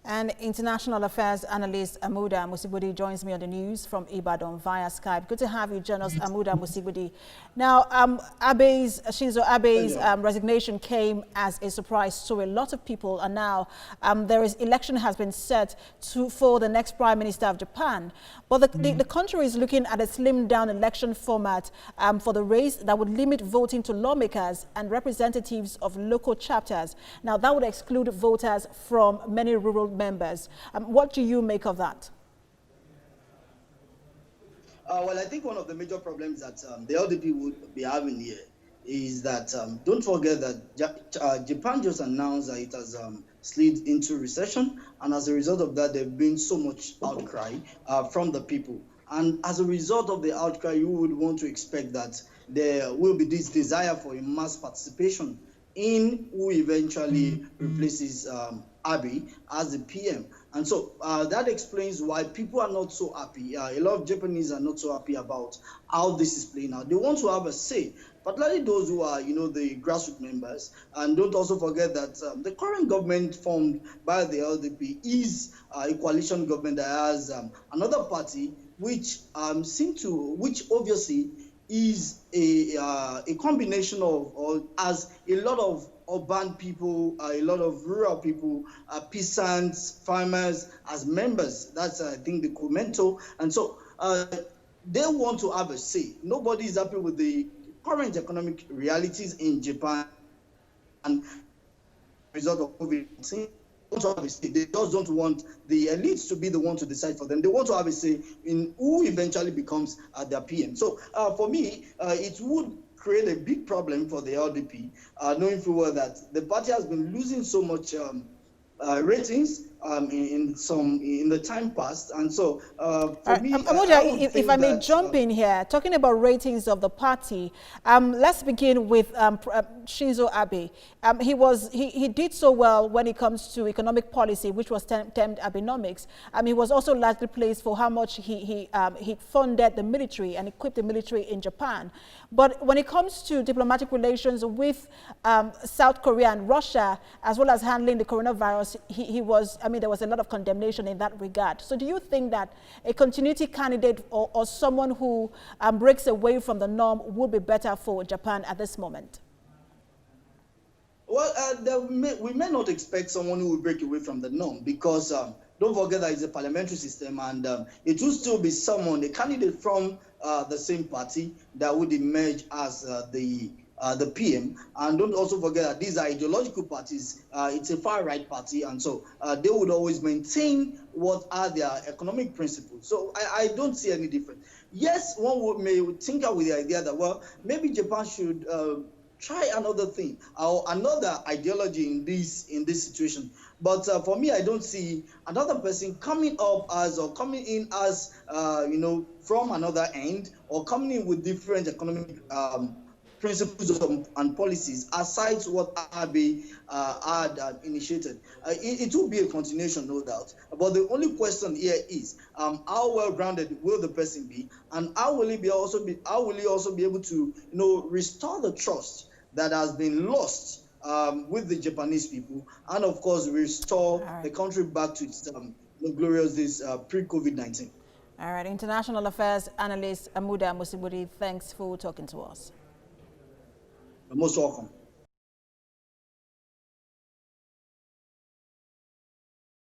And international affairs analyst Amuda Musibudi joins me on the news from Ibadan via Skype. Good to have you, journalist Amuda Musibudi. Now, Shinzo Abe's resignation came as a surprise to a lot of people, and now election has been set for the next Prime Minister of Japan. But the country is looking at a slimmed-down election format for the race that would limit voting to lawmakers and representatives of local chapters. Now, that would exclude voters from many rural members. What do you make of that? Well, I think one of the major problems that the LDP would be having here is that don't forget that Japan just announced that it has slid into recession, and as a result of that, there's been so much outcry from the people. And as a result of the outcry, you would want to expect that there will be this desire for a mass participation in who eventually replaces Abe as the PM. And so that explains why people are not so happy. A lot of Japanese are not so happy about how this is playing out. They want to have a say, particularly those who are, the grassroots members. And don't also forget that the current government formed by the LDP is a coalition government that has another party which which obviously is a combination of, or as a lot of urban people, a lot of rural people, peasants, farmers as members. That's, I think, the commento. And so they want to have a say. Nobody is happy with the current economic realities in Japan and result of COVID-19. They just don't want the elites to be the one to decide for them. They want to have a say in who eventually becomes their PM. So for me, it would create a big problem for the LDP, knowing full well that the party has been losing so much ratings in the time past, and so for me, Amuda, if I may jump in here, talking about ratings of the party, let's begin with Shinzo Abe. He did so well when it comes to economic policy, which was termed Abenomics. He was also largely praised for how much he funded the military and equipped the military in Japan. But when it comes to diplomatic relations with South Korea and Russia, as well as handling the coronavirus, there was a lot of condemnation in that regard. So do you think that a continuity candidate or someone who breaks away from the norm would be better for Japan at this moment? Well, we may not expect someone who will break away from the norm, because don't forget that it's a parliamentary system, and it will still be someone, a candidate from the same party, that would emerge as the PM. And don't also forget that these are ideological parties. It's a far-right party, and so they would always maintain what are their economic principles. So I don't see any difference. Yes, one may tinker with the idea that, well, maybe Japan should try another thing or another ideology in this situation. But for me, I don't see another person coming up as, or coming in as, from another end, or coming in with different economic principles and policies aside what Abe had initiated. It will be a continuation, no doubt. But the only question here is how well grounded will the person be, and how will he also be able to restore the trust that has been lost with the Japanese people, and of course restore the country back to its glorious days pre-COVID-19. All right, international affairs analyst Amuda Musibudi, thanks for talking to us. You're most welcome.